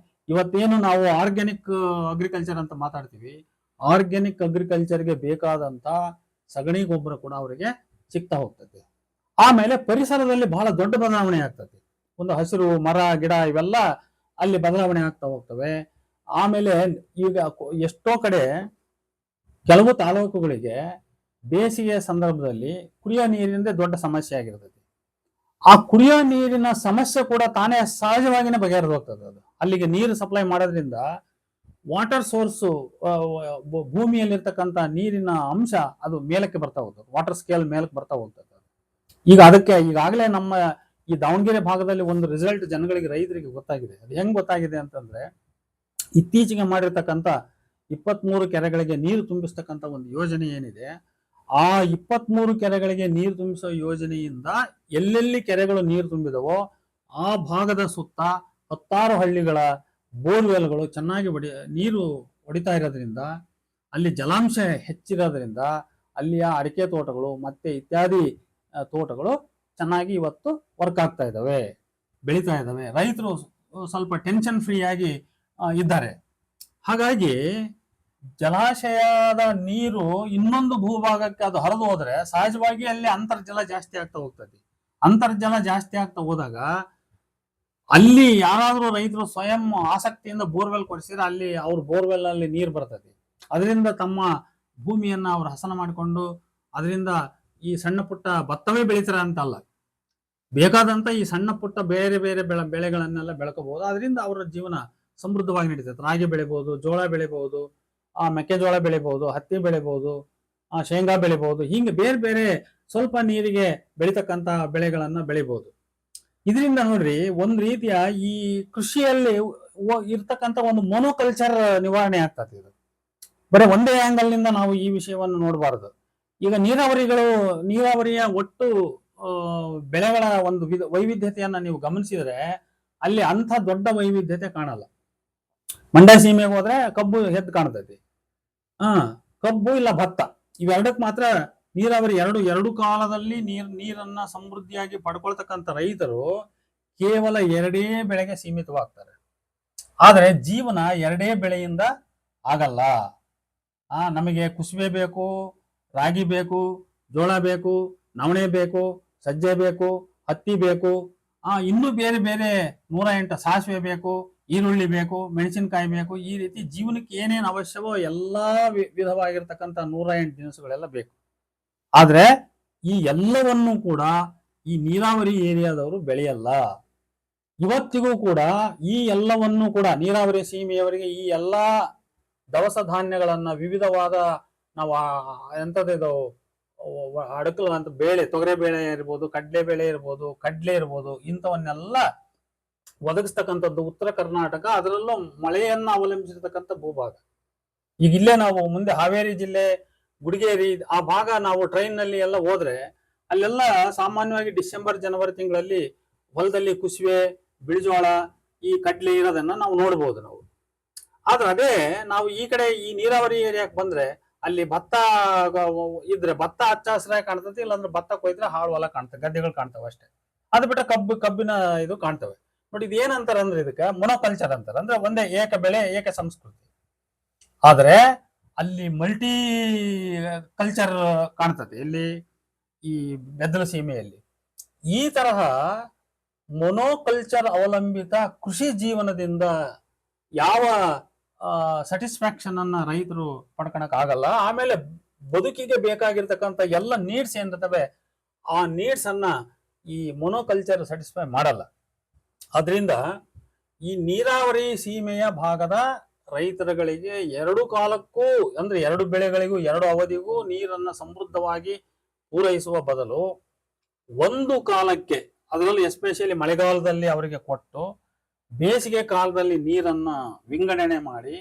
ಇವತ್ತೇನು ನಾವು ಆರ್ಗ್ಯಾನಿಕ್ ಅಗ್ರಿಕಲ್ಚರ್ ಅಂತ ಮಾತಾಡ್ತೀವಿ, ಆರ್ಗ್ಯಾನಿಕ್ ಅಗ್ರಿಕಲ್ಚರ್ಗೆ ಬೇಕಾದಂತ ಸಗಣಿ ಗೊಬ್ಬರ ಕೂಡ ಅವರಿಗೆ ಸಿಗ್ತಾ ಹೋಗ್ತದೆ. ಆಮೇಲೆ ಪರಿಸರದಲ್ಲಿ ಬಹಳ ದೊಡ್ಡ ಬದಲಾವಣೆ ಆಗ್ತದೆ. ಒಂದು ಹಸಿರು ಮರ ಗಿಡ ಇವೆಲ್ಲ ಅಲ್ಲಿ ಬದಲಾವಣೆ ಆಗ್ತಾ ಹೋಗ್ತವೆ. ಆಮೇಲೆ ಈಗ ಎಷ್ಟೋ ಕಡೆ ಕೆಲವು ತಾಲೂಕುಗಳಿಗೆ ಬೇಸಿಗೆ ಸಂದರ್ಭದಲ್ಲಿ ಕುಡಿಯೋ ನೀರಿನಿಂದ ದೊಡ್ಡ ಸಮಸ್ಯೆ ಆಗಿರ್ತದೆ. ಆ ಕುಡಿಯೋ ನೀರಿನ ಸಮಸ್ಯೆ ಕೂಡ ತಾನೇ ಸಹಜವಾಗಿನೇ ಬಗೆಹರಿದು ಹೋಗ್ತದೆ. ಅದು ಅಲ್ಲಿಗೆ ನೀರು ಸಪ್ಲೈ ಮಾಡೋದ್ರಿಂದ ವಾಟರ್ ಸೋರ್ಸು ಭೂಮಿಯಲ್ಲಿರ್ತಕ್ಕಂಥ ನೀರಿನ ಅಂಶ ಅದು ಮೇಲಕ್ಕೆ ಬರ್ತಾ ಹೋಗ್ತದೆ, ವಾಟರ್ ಸ್ಕೇಲ್ ಮೇಲಕ್ಕೆ ಬರ್ತಾ ಹೋಗ್ತದೆ. ಈಗ ಅದಕ್ಕೆ ಈಗಾಗಲೇ ನಮ್ಮ ಈ ದಾವಣಗೆರೆ ಭಾಗದಲ್ಲಿ ಒಂದು ರಿಸಲ್ಟ್ ಜನಗಳಿಗೆ ರೈತರಿಗೆ ಗೊತ್ತಾಗಿದೆ. ಅದು ಹೆಂಗ್ ಗೊತ್ತಾಗಿದೆ ಅಂತಂದ್ರೆ, ಇತ್ತೀಚೆಗೆ ಮಾಡಿರ್ತಕ್ಕಂಥ 23 ಕೆರೆಗಳಿಗೆ ನೀರು ತುಂಬಿಸ್ತಕ್ಕಂಥ ಒಂದು ಯೋಜನೆ ಏನಿದೆ, ಆ 23 ಕೆರೆಗಳಿಗೆ ನೀರು ತುಂಬಿಸೋ ಯೋಜನೆಯಿಂದ ಎಲ್ಲೆಲ್ಲಿ ಕೆರೆಗಳು ನೀರು ತುಂಬಿದವೋ ಆ ಭಾಗದ ಸುತ್ತ 10 ಹಳ್ಳಿಗಳ ಬೋರ್ವೆಲ್ಗಳು ಚೆನ್ನಾಗಿ ನೀರು ಹೊಡಿತಾ ಇರೋದ್ರಿಂದ, ಅಲ್ಲಿ ಜಲಾಂಶ ಹೆಚ್ಚಿರೋದ್ರಿಂದ ಅಲ್ಲಿಯ ಅಡಿಕೆ ತೋಟಗಳು ಮತ್ತೆ ಇತ್ಯಾದಿ ತೋಟಗಳು ಚೆನ್ನಾಗಿ ಇವತ್ತು ವರ್ಕ್ ಆಗ್ತಾ ಇದ್ದಾವೆ, ಬೆಳೀತಾ ಇದ್ದಾವೆ. ರೈತರು ಸ್ವಲ್ಪ ಟೆನ್ಷನ್ ಫ್ರೀ ಆಗಿ ಇದ್ದಾರೆ. ಹಾಗಾಗಿ ಜಲಾಶಯದ ನೀರು ಇನ್ನೊಂದು ಭೂಭಾಗಕ್ಕೆ ಅದು ಹರಿದು ಹೋದ್ರೆ ಸಹಜವಾಗಿ ಅಲ್ಲಿ ಅಂತರ್ಜಲ ಜಾಸ್ತಿ ಆಗ್ತಾ ಹೋಗ್ತದೆ. ಅಂತರ್ಜಲ ಜಾಸ್ತಿ ಆಗ್ತಾ ಹೋದಾಗ ಅಲ್ಲಿ ಯಾರಾದ್ರೂ ರೈತರು ಸ್ವಯಂ ಆಸಕ್ತಿಯಿಂದ ಬೋರ್ವೆಲ್ ಕೊಡಿಸಿದ್ರೆ ಅಲ್ಲಿ ಅವ್ರ ಬೋರ್ವೆಲ್ ಅಲ್ಲಿ ನೀರು ಬರ್ತದೆ. ಅದರಿಂದ ತಮ್ಮ ಭೂಮಿಯನ್ನ ಅವ್ರು ಹಸನ ಮಾಡಿಕೊಂಡು ಅದರಿಂದ ಈ ಸಣ್ಣ ಪುಟ್ಟ ಭತ್ತವೇ ಬೆಳೀತಾರೆ ಅಂತಲ್ಲ, ಬೇಕಾದಂತ ಈ ಸಣ್ಣ ಪುಟ್ಟ ಬೇರೆ ಬೇರೆ ಬೆಳೆಗಳನ್ನೆಲ್ಲ ಬೆಳ್ಕೋಬಹುದು. ಅದರಿಂದ ಅವರ ಜೀವನ ಸಮೃದ್ಧವಾಗಿ ನಡೀತದೆ. ರಾಗಿ ಬೆಳಿಬಹುದು, ಜೋಳ ಬೆಳಿಬಹುದು, ಮೆಕ್ಕೆಜೋಳ ಬೆಳಿಬಹುದು, ಹತ್ತಿ ಬೆಳಿಬಹುದು, ಶೇಂಗಾ ಬೆಳಿಬಹುದು. ಹಿಂಗೆ ಬೇರೆ ಬೇರೆ ಸ್ವಲ್ಪ ನೀರಿಗೆ ಬೆಳಿತಕ್ಕಂತ ಬೆಳೆಗಳನ್ನ ಬೆಳಿಬಹುದು. ಇದರಿಂದ ನೋಡ್ರಿ ಒಂದ್ ರೀತಿಯ ಈ ಕೃಷಿಯಲ್ಲಿ ಇರ್ತಕ್ಕಂಥ ಒಂದು ಮೊನೋಕಲ್ಚರ್ ನಿವಾರಣೆ ಆಗ್ತದೆ. ಇದು ಬರೀ ಒಂದೇ ಆಂಗಲ್ ನಿಂದ ನಾವು ಈ ವಿಷಯವನ್ನು ನೋಡಬಾರದು. ಈಗ ನೀರಾವರಿಯ ಒಟ್ಟು ಬೆಳೆಗಳ ಒಂದು ವೈವಿಧ್ಯತೆಯನ್ನ ನೀವು ಗಮನಿಸಿದ್ರೆ ಅಲ್ಲಿ ಅಂಥ ದೊಡ್ಡ ವೈವಿಧ್ಯತೆ ಕಾಣಲ್ಲ. ಮಂಡ್ಯ ಸೀಮೆಗೆ ಹೋದ್ರೆ ಕಬ್ಬು ಎದ್ದು ಕಾಣ್ತೈತಿ, ಕಬ್ಬು ಇಲ್ಲ ಭತ್ತ, ಇವೆರಡಕ್ಕೆ ಮಾತ್ರ ನೀರಾವರಿ. ಎರಡು ಕಾಲದಲ್ಲಿ ನೀರನ್ನ ಸಮೃದ್ಧಿಯಾಗಿ ಪಡ್ಕೊಳ್ತಕ್ಕಂಥ ರೈತರು ಕೇವಲ 2 ಬೆಳೆಗೆ ಸೀಮಿತವಾಗ್ತಾರೆ. ಆದ್ರೆ ಜೀವನ 2 ಬೆಳೆಯಿಂದ ಆಗಲ್ಲ. ನಮಗೆ ಕುಸುಬೆ ಬೇಕು, ರಾಗಿ ಬೇಕು, ಜೋಳ ಬೇಕು, ನವಣೆ ಬೇಕು, ಸಜ್ಜೆ ಬೇಕು, ಹತ್ತಿ ಬೇಕು, ಇನ್ನೂ ಬೇರೆ ಬೇರೆ 108 ಸಾಸಿವೆ ಬೇಕು, ಈರುಳ್ಳಿ ಬೇಕು, ಮೆಣಸಿನಕಾಯಿ ಬೇಕು. ಈ ರೀತಿ ಜೀವನಕ್ಕೆ ಏನೇನು ಅವಶ್ಯವೋ ಎಲ್ಲಾ ವಿಧವಾಗಿರ್ತಕ್ಕಂಥ 108 ದಿನಸುಗಳೆಲ್ಲ ಬೇಕು. ಆದ್ರೆ ಈ ಎಲ್ಲವನ್ನೂ ಕೂಡ ಈ ನೀರಾವರಿ ಏರಿಯಾದವರು ಬೆಳೆಯಲ್ಲ. ಇವತ್ತಿಗೂ ಕೂಡ ಈ ಎಲ್ಲವನ್ನೂ ಕೂಡ ನೀರಾವರಿ ಸೀಮೆಯವರಿಗೆ ಈ ಎಲ್ಲಾ ದವಸ ಧಾನ್ಯಗಳನ್ನ ವಿವಿಧವಾದ ನಾವು ಎಂಥದ್ದು ಅಡಕಲು ಅಂತ ಬೇಳೆ, ತೊಗರೆ ಬೇಳೆ ಇರ್ಬೋದು, ಕಡ್ಲೆ ಬೇಳೆ ಇರ್ಬೋದು, ಕಡ್ಲೆ ಇರ್ಬೋದು, ಇಂಥವನ್ನೆಲ್ಲ ಒದಗಿಸ್ತಕ್ಕಂಥದ್ದು ಉತ್ತರ ಕರ್ನಾಟಕ, ಅದರಲ್ಲೂ ಮಳೆಯನ್ನ ಅವಲಂಬಿಸಿರ್ತಕ್ಕಂಥ ಭೂಭಾಗ. ಈಗ ಇಲ್ಲೇ ನಾವು ಮುಂದೆ ಹಾವೇರಿ ಜಿಲ್ಲೆ ಗುಡಿಗೇರಿ ಆ ಭಾಗ ನಾವು ಟ್ರೈನ್ ನಲ್ಲಿ ಎಲ್ಲ ಹೋದ್ರೆ ಅಲ್ಲೆಲ್ಲ ಸಾಮಾನ್ಯವಾಗಿ ಡಿಸೆಂಬರ್ ಜನವರಿ ತಿಂಗಳಲ್ಲಿ ಹೊಲದಲ್ಲಿ ಕುಸುವೆ, ಬಿಳಿಜೋಳ, ಈ ಕಡ್ಲೆ ಇರೋದನ್ನ ನಾವು ನೋಡ್ಬೋದು ನಾವು. ಆದ್ರೆ ಅದೇ ನಾವು ಈ ಕಡೆ ಈ ನೀರಾವರಿ ಏರಿಯಾಕ್ಕೆ ಬಂದ್ರೆ ಅಲ್ಲಿ ಭತ್ತ ಇದ್ರೆ ಭತ್ತ ಹಚ್ಚ ಹಸಿರಾಗಿ ಕಾಣ್ತದೆ, ಇಲ್ಲಾಂದ್ರೆ ಭತ್ತ ಕೊಯ್ದ್ರೆ ಹಾಳು ಹೊಲ ಕಾಣ್ತವೆ, ಗದ್ದೆಗಳು ಕಾಣ್ತವೆ ಅಷ್ಟೇ. ಅದು ಬಿಟ್ರೆ ಕಬ್ಬಿನ ಇದು ಕಾಣ್ತವೆ ನೋಡಿ. ಇದು ಏನಂತಾರ ಅಂದ್ರೆ ಇದಕ್ಕೆ ಮೊನೋಕಲ್ಚರ್ ಅಂತಾರ. ಅಂದ್ರೆ ಒಂದೇ ಏಕ ಬೆಳೆ ಏಕ ಸಂಸ್ಕೃತಿ. ಆದ್ರೆ ಅಲ್ಲಿ ಮಲ್ಟಿ ಕಲ್ಚರ್ ಕಾಣ್ತದೆ ಇಲ್ಲಿ ಈ ಬೆದ್ದಲ ಸೀಮೆಯಲ್ಲಿ. ಈ ತರಹ ಮೊನೋಕಲ್ಚರ್ ಅವಲಂಬಿತ ಕೃಷಿ ಜೀವನದಿಂದ ಯಾವ ಸ್ಯಾಟಿಸ್ಫ್ಯಾಕ್ಷನ್ ಅನ್ನ ರೈತರು ಪಡ್ಕೊಳಕ್ ಆಗಲ್ಲ. ಆಮೇಲೆ ಬದುಕಿಗೆ ಬೇಕಾಗಿರ್ತಕ್ಕಂಥ ಎಲ್ಲ ನೀಡ್ಸ್ ಏನಿರ್ತವೆ ಆ ನೀಡ್ಸ್ ಅನ್ನ ಈ ಮೊನೋಕಲ್ಚರ್ ಸ್ಯಾಟಿಸ್ಫೈ ಮಾಡಲ್ಲ. ಅದರಿಂದ ಈ ನೀರಾವರಿ ಸೀಮೆಯ ಭಾಗದ ರೈತರುಗಳಿಗೆ ಎರಡು ಕಾಲಕ್ಕೂ ಅಂದ್ರೆ ಎರಡು ಬೆಳೆಗಳಿಗೂ ಎರಡು ಅವಧಿಗೂ ನೀರನ್ನ ಸಮೃದ್ಧವಾಗಿ ಪೂರೈಸುವ ಬದಲು ಒಂದು ಕಾಲಕ್ಕೆ, ಅದರಲ್ಲಿ ಎಸ್ಪೆಷಲಿ ಮಳೆಗಾಲದಲ್ಲಿ ಅವರಿಗೆ ಕೊಟ್ಟು ಬೇಸಿಗೆ ಕಾಲದಲ್ಲಿ ನೀರನ್ನ ವಿಂಗಡಣೆ ಮಾಡಿ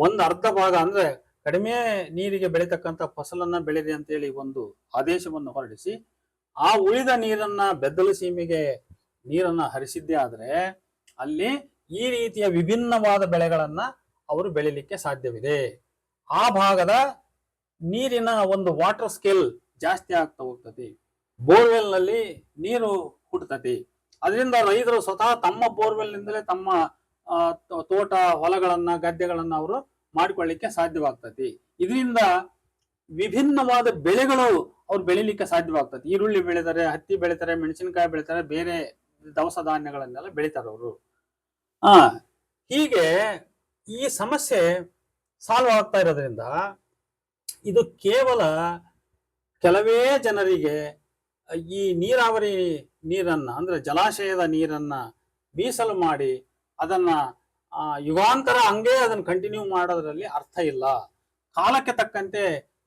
ಒಂದು ಅರ್ಧ ಭಾಗ ಅಂದ್ರೆ ಕಡಿಮೆ ನೀರಿಗೆ ಬೆಳೀತಕ್ಕಂಥ ಫಸಲನ್ನ ಬೆಳೆದಿ ಅಂತೇಳಿ ಒಂದು ಆದೇಶವನ್ನು ಹೊರಡಿಸಿ ಆ ಉಳಿದ ನೀರನ್ನ ಬೆದ್ದಲು ಸೀಮೆಗೆ ನೀರನ್ನ ಹರಿಸಿದ್ದೇ ಆದ್ರೆ ಅಲ್ಲಿ ಈ ರೀತಿಯ ವಿಭಿನ್ನವಾದ ಬೆಳೆಗಳನ್ನ ಅವರು ಬೆಳಿಲಿಕ್ಕೆ ಸಾಧ್ಯವಿದೆ. ಆ ಭಾಗದ ನೀರಿನ ಒಂದು ವಾಟರ್ ಸ್ಕೇಲ್ ಜಾಸ್ತಿ ಆಗ್ತಾ ಹೋಗ್ತದೆ. ಬೋರ್ವೆಲ್ ನಲ್ಲಿ ನೀರು ಹುಟ್ಟುತ್ತದೆ. ಅದರಿಂದ ರೈತರು ಸ್ವತಃ ತಮ್ಮ ಬೋರ್ವೆಲ್ ನಿಂದಲೇ ತಮ್ಮ ತೋಟ ಹೊಲಗಳನ್ನ ಗದ್ದೆಗಳನ್ನ ಅವರು ಮಾಡಿಕೊಳ್ಳಿಕ್ಕೆ ಸಾಧ್ಯವಾಗ್ತದೆ. ಇದರಿಂದ ವಿಭಿನ್ನವಾದ ಬೆಳೆಗಳು ಅವ್ರು ಬೆಳಿಲಿಕ್ಕೆ ಸಾಧ್ಯವಾಗ್ತದೆ. ಈರುಳ್ಳಿ ಬೆಳಿತಾರೆ, ಹತ್ತಿ ಬೆಳಿತಾರೆ, ಮೆಣಸಿನಕಾಯಿ ಬೆಳಿತಾರೆ, ಬೇರೆ ದವಸ ಧಾನ್ಯಗಳನ್ನೆಲ್ಲ ಬೆಳಿತಾರೆ ಅವರು. ಹೀಗೆ ಈ ಸಮಸ್ಯೆ ಸಾಲ್ವ್ ಆಗ್ತಾ ಇರೋದ್ರಿಂದ ಇದು ಕೇವಲ ಕೆಲವೇ ಜನರಿಗೆ ಈ ನೀರಾವರಿ ನೀರನ್ನ ಅಂದ್ರೆ ಜಲಾಶಯದ ನೀರನ್ನ ಮೀಸಲು ಮಾಡಿ ಅದನ್ನ ಯುಗಾಂತರ ಹಂಗೆ ಅದನ್ನ ಕಂಟಿನ್ಯೂ ಮಾಡೋದ್ರಲ್ಲಿ ಅರ್ಥ ಇಲ್ಲ. ಕಾಲಕ್ಕೆ ತಕ್ಕಂತೆ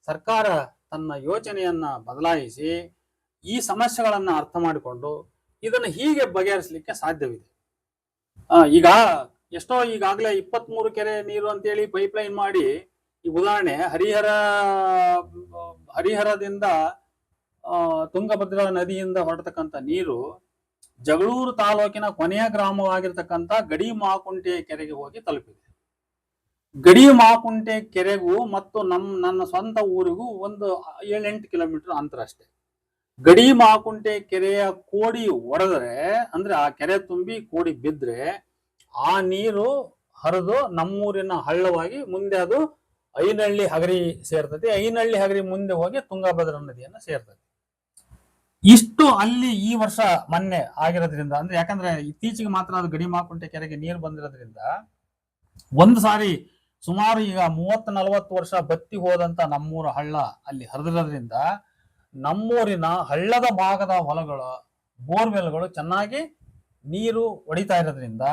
ಸರ್ಕಾರ ತನ್ನ ಯೋಚನೆಯನ್ನ ಬದಲಾಯಿಸಿ ಈ ಸಮಸ್ಯೆಗಳನ್ನ ಅರ್ಥ ಮಾಡಿಕೊಂಡು ಇದನ್ನ ಹೀಗೆ ಬಗೆಹರಿಸಲಿಕ್ಕೆ ಸಾಧ್ಯವಿದೆ. ಈಗ ಎಷ್ಟೋ ಈಗಾಗಲೇ 23 ಕೆರೆ ನೀರು ಅಂತೇಳಿ ಪೈಪ್ಲೈನ್ ಮಾಡಿ, ಈ ಉದಾಹರಣೆ ಹರಿಹರದಿಂದ ತುಂಗಭದ್ರಾ ನದಿಯಿಂದ ಹೊರಡ್ತಕ್ಕಂಥ ನೀರು ಜಗಳೂರು ತಾಲೂಕಿನ ಕೊನೆಯ ಗ್ರಾಮವಾಗಿರ್ತಕ್ಕಂಥ ಗಡಿ ಮಾಕುಂಟೆ ಕೆರೆಗೆ ಹೋಗಿ ತಲುಪಿದೆ. ಗಡಿ ಮಾಕುಂಟೆ ಕೆರೆಗೂ ಮತ್ತು ನನ್ನ ಸ್ವಂತ ಊರಿಗೂ ಒಂದು 7-8 ಕಿಲೋಮೀಟರ್ ಅಂತರ ಅಷ್ಟೇ. ಗಡಿ ಮಾಕುಂಟೆ ಕೆರೆಯ ಕೋಡಿ ಒಡೆದ್ರೆ ಅಂದ್ರೆ ಆ ಕೆರೆ ತುಂಬಿ ಕೋಡಿ ಬಿದ್ರೆ ಆ ನೀರು ಹರಿದು ನಮ್ಮೂರಿನ ಹಳ್ಳವಾಗಿ ಮುಂದೆ ಅದು ಐನಹಳ್ಳಿ ಹಗರಿ ಸೇರ್ತದೆ. ಐನಹಳ್ಳಿ ಹಗರಿ ಮುಂದೆ ಹೋಗಿ ತುಂಗಭದ್ರಾ ನದಿಯನ್ನ ಸೇರ್ತದೆ. ಇಷ್ಟು ಅಲ್ಲಿ ಈ ವರ್ಷ ಮೊನ್ನೆ ಆಗಿರೋದ್ರಿಂದ, ಅಂದ್ರೆ ಯಾಕಂದ್ರೆ ಇತ್ತೀಚೆಗೆ ಮಾತ್ರ ಅದು ಗಡಿ ಮಾಕುಂಟೆ ಕೆರೆಗೆ ನೀರು ಬಂದಿರೋದ್ರಿಂದ ಒಂದು ಸಾರಿ ಸುಮಾರು ಈಗ 30-40 ವರ್ಷ ಬತ್ತಿ ಹೋದಂತ ನಮ್ಮೂರ ಹಳ್ಳ ಅಲ್ಲಿ ಹರಿದಿರೋದ್ರಿಂದ ನಮ್ಮೂರಿನ ಹಳ್ಳದ ಭಾಗದ ಹೊಲಗಳು ಬೋರ್ವೆಲ್ಗಳು ಚೆನ್ನಾಗಿ ನೀರು ಹೊಡಿತಾ ಇರೋದ್ರಿಂದ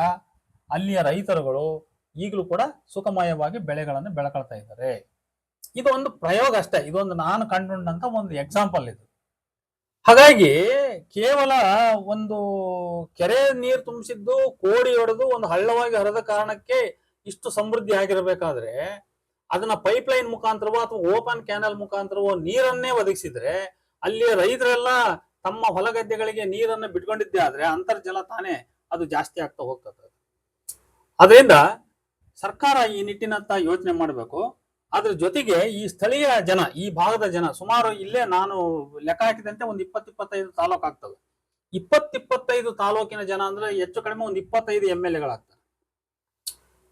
ಅಲ್ಲಿಯ ರೈತರುಗಳು ಈಗಲೂ ಕೂಡ ಸುಖಮಯವಾಗಿ ಬೆಳೆಗಳನ್ನು ಬೆಳ್ಕೊಳ್ತಾ ಇದ್ದಾರೆ. ಇದು ಒಂದು ಪ್ರಯೋಗ ಅಷ್ಟೇ, ಇದೊಂದು ನಾನು ಕಂಡುಕೊಂಡಂತ ಒಂದು ಎಕ್ಸಾಂಪಲ್ ಇದು. ಹಾಗಾಗಿ ಕೇವಲ ಒಂದು ಕೆರೆ ನೀರು ತುಂಬಿಸಿದ್ದು ಕೋಡಿ ಹೊಡೆದು ಒಂದು ಹಳ್ಳವಾಗಿ ಹರಿದ ಕಾರಣಕ್ಕೆ ಇಷ್ಟು ಸಮೃದ್ಧಿ ಆಗಿರಬೇಕಾದ್ರೆ ಅದನ್ನ ಪೈಪ್ ಲೈನ್ ಮುಖಾಂತರವೋ ಅಥವಾ ಓಪನ್ ಕ್ಯಾನಲ್ ಮುಖಾಂತರವೋ ನೀರನ್ನೇ ಒದಗಿಸಿದ್ರೆ ಅಲ್ಲಿ ರೈತರೆಲ್ಲ ತಮ್ಮ ಹೊಲಗದ್ದೆಗಳಿಗೆ ನೀರನ್ನ ಬಿಟ್ಕೊಂಡಿದ್ದೇ ಆದ್ರೆ ಅಂತರ್ಜಲ ತಾನೇ ಅದು ಜಾಸ್ತಿ ಆಗ್ತಾ ಹೋಗ್ತದೆ. ಅದರಿಂದ ಸರ್ಕಾರ ಈ ನಿಟ್ಟಿನತ್ತ ಯೋಚನೆ ಮಾಡಬೇಕು. ಅದ್ರ ಜೊತೆಗೆ ಈ ಸ್ಥಳೀಯ ಜನ, ಈ ಭಾಗದ ಜನ ಸುಮಾರು ಇಲ್ಲೇ ನಾನು ಲೆಕ್ಕ ಹಾಕಿದಂತೆ ಒಂದು 20-25 ತಾಲೂಕು ಆಗ್ತವೆ. 20-25 ತಾಲೂಕಿನ ಜನ ಅಂದ್ರೆ ಹೆಚ್ಚು ಕಡಿಮೆ ಒಂದು 25 MLA-ಗಳಾಗ್ತವೆ.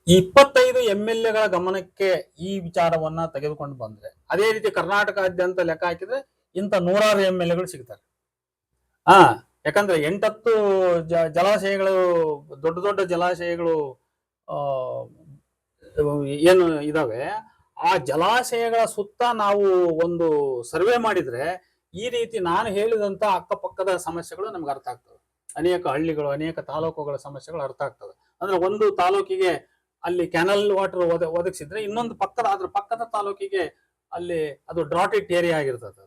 ಈ 25 MLA-ಗಳ ಗಮನಕ್ಕೆ ಈ ವಿಚಾರವನ್ನ ತೆಗೆದುಕೊಂಡು ಬಂದ್ರೆ, ಅದೇ ರೀತಿ ಕರ್ನಾಟಕಾದ್ಯಂತ ಲೆಕ್ಕ ಹಾಕಿದ್ರೆ ಇಂಥ 100 MLA-ಗಳು ಸಿಗ್ತಾರೆ. ಯಾಕಂದ್ರೆ 8-10 ಜಲಾಶಯಗಳು, ದೊಡ್ಡ ದೊಡ್ಡ ಜಲಾಶಯಗಳು ಏನು ಇದಾವೆ, ಆ ಜಲಾಶಯಗಳ ಸುತ್ತ ನಾವು ಒಂದು ಸರ್ವೆ ಮಾಡಿದ್ರೆ ಈ ರೀತಿ ನಾನು ಹೇಳಿದಂತ ಅಕ್ಕಪಕ್ಕದ ಸಮಸ್ಯೆಗಳು ನಮ್ಗೆ ಅರ್ಥ ಆಗ್ತವೆ. ಅನೇಕ ಹಳ್ಳಿಗಳು, ಅನೇಕ ತಾಲೂಕುಗಳ ಸಮಸ್ಯೆಗಳು ಅರ್ಥ ಆಗ್ತವೆ. ಅಂದ್ರೆ ಒಂದು ತಾಲೂಕಿಗೆ ಅಲ್ಲಿ ಕ್ಯಾನಲ್ ವಾಟರ್ ಒದಗಿಸಿದ್ರೆ ಇನ್ನೊಂದು ಅದ್ರ ಪಕ್ಕದ ತಾಲೂಕಿಗೆ ಅಲ್ಲಿ ಅದು ಡ್ರಾಟೆಡ್ ಏರಿಯಾ ಆಗಿರ್ತದೆ,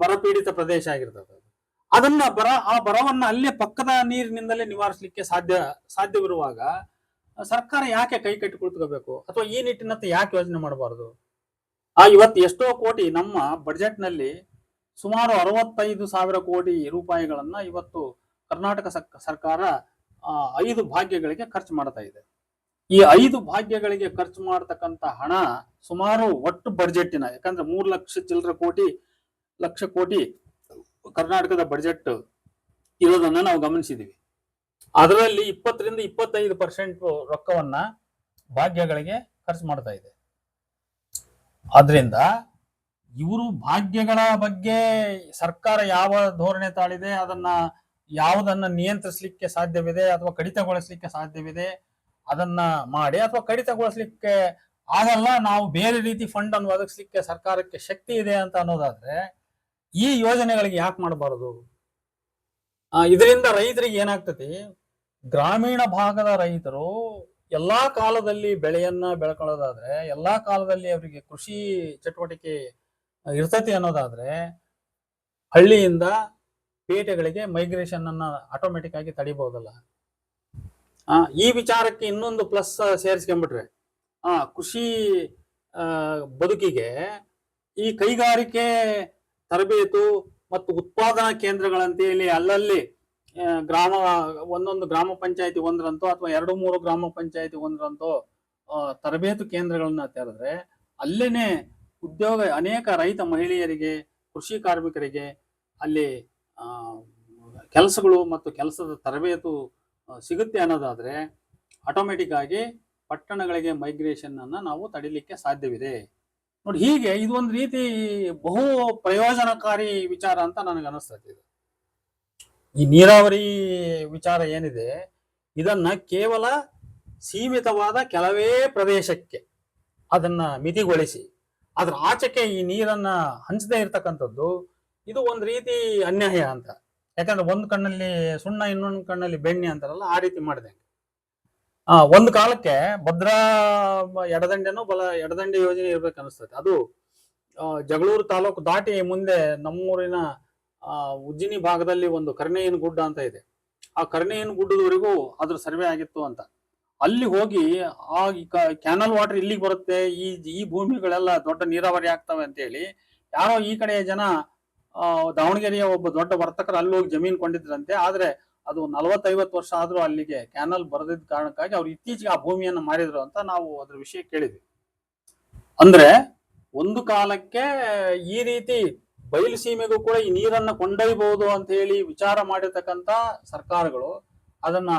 ಬರಪೀಡಿತ ಪ್ರದೇಶ ಆಗಿರ್ತದೆ. ಅದನ್ನ ಆ ಬರವನ್ನ ಅಲ್ಲೇ ಪಕ್ಕದ ನೀರಿನಿಂದಲೇ ನಿವಾರಿಸಲಿಕ್ಕೆ ಸಾಧ್ಯವಿರುವಾಗ ಸರ್ಕಾರ ಯಾಕೆ ಕೈ ಕಟ್ಟಿ ಕುಳಿತುಕೋಬೇಕು? ಅಥವಾ ಈ ನಿಟ್ಟಿನಂತೆ ಯಾಕೆ ಯೋಚನೆ ಮಾಡಬಾರದು? ಇವತ್ತು ಎಷ್ಟೋ ಕೋಟಿ ನಮ್ಮ ಬಜೆಟ್ ನಲ್ಲಿ ಸುಮಾರು 65,000 ಕೋಟಿ ರೂಪಾಯಿಗಳನ್ನ ಇವತ್ತು ಕರ್ನಾಟಕ ಸರ್ಕಾರ 5 ಭಾಗ್ಯಗಳಿಗೆ ಖರ್ಚು ಮಾಡ್ತಾ ಇದೆ. ಈ 5 ಭಾಗ್ಯಗಳಿಗೆ ಖರ್ಚು ಮಾಡತಕ್ಕಂತ ಹಣ ಸುಮಾರು ಒಟ್ಟು ಬಡ್ಜೆಟ್ಟಿನ, ಯಾಕಂದ್ರೆ 3 ಲಕ್ಷ ಕೋಟಿ ಕರ್ನಾಟಕದ ಬಡ್ಜೆಟ್ ಇರೋದನ್ನ ನಾವು ಗಮನಿಸಿದೀವಿ. ಅದರಲ್ಲಿ 20-25% ರೊಕ್ಕವನ್ನ ಭಾಗ್ಯಗಳಿಗೆ ಖರ್ಚು ಮಾಡ್ತಾ ಇದೆ. ಆದ್ರಿಂದ ಇವರು ಭಾಗ್ಯಗಳ ಬಗ್ಗೆ ಸರ್ಕಾರ ಯಾವ ಧೋರಣೆ ತಾಳಿದೆ, ಯಾವುದನ್ನ ನಿಯಂತ್ರಿಸಲಿಕ್ಕೆ ಸಾಧ್ಯವಿದೆ ಅಥವಾ ಕಡಿತಗೊಳಿಸಲಿಕ್ಕೆ ಸಾಧ್ಯವಿದೆ ಅದನ್ನ ಮಾಡಿ, ಅಥವಾ ಕಡಿತಗೊಳಿಸಲಿಕ್ಕೆ ಆಗಲ್ಲ, ನಾವು ಬೇರೆ ರೀತಿ ಫಂಡ್ ಅನ್ನು ಒದಗಿಸ್ಲಿಕ್ಕೆ ಸರ್ಕಾರಕ್ಕೆ ಶಕ್ತಿ ಇದೆ ಅಂತ ಅನ್ನೋದಾದ್ರೆ ಈ ಯೋಜನೆಗಳಿಗೆ ಯಾಕೆ ಮಾಡಬಾರದು? ಇದರಿಂದ ರೈತರಿಗೆ ಏನಾಗ್ತತಿ, ಗ್ರಾಮೀಣ ಭಾಗದ ರೈತರು ಎಲ್ಲಾ ಕಾಲದಲ್ಲಿ ಬೆಳೆಯನ್ನ ಬೆಳ್ಕೊಳ್ಳೋದಾದ್ರೆ, ಎಲ್ಲಾ ಕಾಲದಲ್ಲಿ ಅವರಿಗೆ ಕೃಷಿ ಚಟುವಟಿಕೆ ಇರ್ತತಿ ಅನ್ನೋದಾದ್ರೆ ಹಳ್ಳಿಯಿಂದ ಪೇಟೆಗಳಿಗೆ ಮೈಗ್ರೇಷನ್ ಅನ್ನ ಆಟೋಮೆಟಿಕ್ ಆಗಿ ತಡಿಬಹುದಲ್ಲ. ಈ ವಿಚಾರಕ್ಕೆ ಇನ್ನೊಂದು ಪ್ಲಸ್ ಸೇರಿಸ್ಕೊಂಡ್ಬಿಟ್ರೆ ಕೃಷಿ ಬದುಕಿಗೆ ಈ ಕೈಗಾರಿಕೆ ತರಬೇತು ಮತ್ತು ಉತ್ಪಾದನಾ ಕೇಂದ್ರಗಳಂತೇಳಿ ಅಲ್ಲಲ್ಲಿ ಒಂದೊಂದು ಗ್ರಾಮ ಪಂಚಾಯತಿ ಒಂದರಂತೋ ಅಥವಾ 2-3 ಗ್ರಾಮ ಪಂಚಾಯತಿ ಒಂದರಂತೋ ತರಬೇತು ಕೇಂದ್ರಗಳನ್ನ ತೆರೆದ್ರೆ ಅಲ್ಲೇನೆ ಉದ್ಯೋಗ ಅನೇಕ ರೈತ ಮಹಿಳೆಯರಿಗೆ, ಕೃಷಿ ಕಾರ್ಮಿಕರಿಗೆ ಅಲ್ಲಿ ಕೆಲಸಗಳು ಮತ್ತು ಕೆಲಸದ ತರಬೇತು ಸಿಗುತ್ತೆ ಅನ್ನೋದಾದ್ರೆ ಆಟೋಮೆಟಿಕ್ ಆಗಿ ಪಟ್ಟಣಗಳಿಗೆ ಮೈಗ್ರೇಷನ್ ಅನ್ನ ನಾವು ತಡಿಲಿಕ್ಕೆ ಸಾಧ್ಯವಿದೆ. ನೋಡಿ, ಹೀಗೆ ಇದು ಒಂದು ರೀತಿ ಬಹು ಪ್ರಯೋಜನಕಾರಿ ವಿಚಾರ ಅಂತ ನನಗೆ ಅನಿಸ್ತದೆ. ಈ ನೀರಾವರಿ ವಿಚಾರ ಏನಿದೆ ಇದನ್ನ ಕೇವಲ ಸೀಮಿತವಾದ ಕೆಲವೇ ಪ್ರದೇಶಕ್ಕೆ ಅದನ್ನ ಮಿತಿಗೊಳಿಸಿ ಅದ್ರ ಆಚೆಗೆ ಈ ನೀರನ್ನ ಹಂಚದೇ ಇರ್ತಕ್ಕಂಥದ್ದು ಇದು ಒಂದು ರೀತಿ ಅನ್ಯಾಯ ಅಂತ. ಯಾಕಂದ್ರೆ ಒಂದು ಕಣ್ಣಲ್ಲಿ ಸುಣ್ಣ ಇನ್ನೊಂದು ಕಣ್ಣಲ್ಲಿ ಬೆಣ್ಣೆ ಅಂತಾರಲ್ಲ, ಆ ರೀತಿ ಮಾಡಿದೆ. ಒಂದು ಕಾಲಕ್ಕೆ ಭದ್ರಾ ಎಡದಂಡೆ ಯೋಜನೆ ಇರ್ಬೇಕು ಅನಿಸ್ತದೆ. ಅದು ಜಗಳೂರು ತಾಲೂಕು ದಾಟಿ ಮುಂದೆ ನಮ್ಮೂರಿನ ಉಜ್ಜಿನಿ ಭಾಗದಲ್ಲಿ ಒಂದು ಕರ್ಣೆಯನ ಗುಡ್ಡ ಅಂತ ಇದೆ. ಆ ಕರ್ಣೆಯನ ಗುಡ್ಡದವರೆಗೂ ಅದ್ರ ಸರ್ವೆ ಆಗಿತ್ತು ಅಂತ. ಅಲ್ಲಿ ಹೋಗಿ ಕ್ಯಾನಲ್ ವಾಟರ್ ಇಲ್ಲಿಗೆ ಬರುತ್ತೆ, ಈ ಭೂಮಿಗಳೆಲ್ಲ ದೊಡ್ಡ ನೀರಾವರಿ ಆಗ್ತವೆ ಅಂತ ಹೇಳಿ ಯಾರೋ ಈ ಕಡೆಯ ಜನ ದಾವಣಗೆರೆಯ ಒಬ್ಬ ದೊಡ್ಡ ವರ್ತಕರು ಅಲ್ಲಿ ಹೋಗಿ ಜಮೀನ್ ಕೊಂಡಿದ್ರಂತೆ. ಆದ್ರೆ ಅದು 40-50 ವರ್ಷ ಆದ್ರೂ ಅಲ್ಲಿಗೆ ಕ್ಯಾನಲ್ ಬರದಿದ್ದ ಕಾರಣಕ್ಕಾಗಿ ಅವ್ರು ಇತ್ತೀಚೆಗೆ ಆ ಭೂಮಿಯನ್ನು ಮಾರಿದ್ರು ಅಂತ ನಾವು ಅದ್ರ ವಿಷಯ ಕೇಳಿದ್ವಿ. ಅಂದ್ರೆ ಒಂದು ಕಾಲಕ್ಕೆ ಈ ರೀತಿ ಬಯಲು ಸೀಮೆಗೂ ಕೂಡ ಈ ನೀರನ್ನ ಕೊಂಡೊಯ್ಯಬಹುದು ಅಂತ ಹೇಳಿ ವಿಚಾರ ಮಾಡಿರ್ತಕ್ಕಂಥ ಸರ್ಕಾರಗಳು ಅದನ್ನ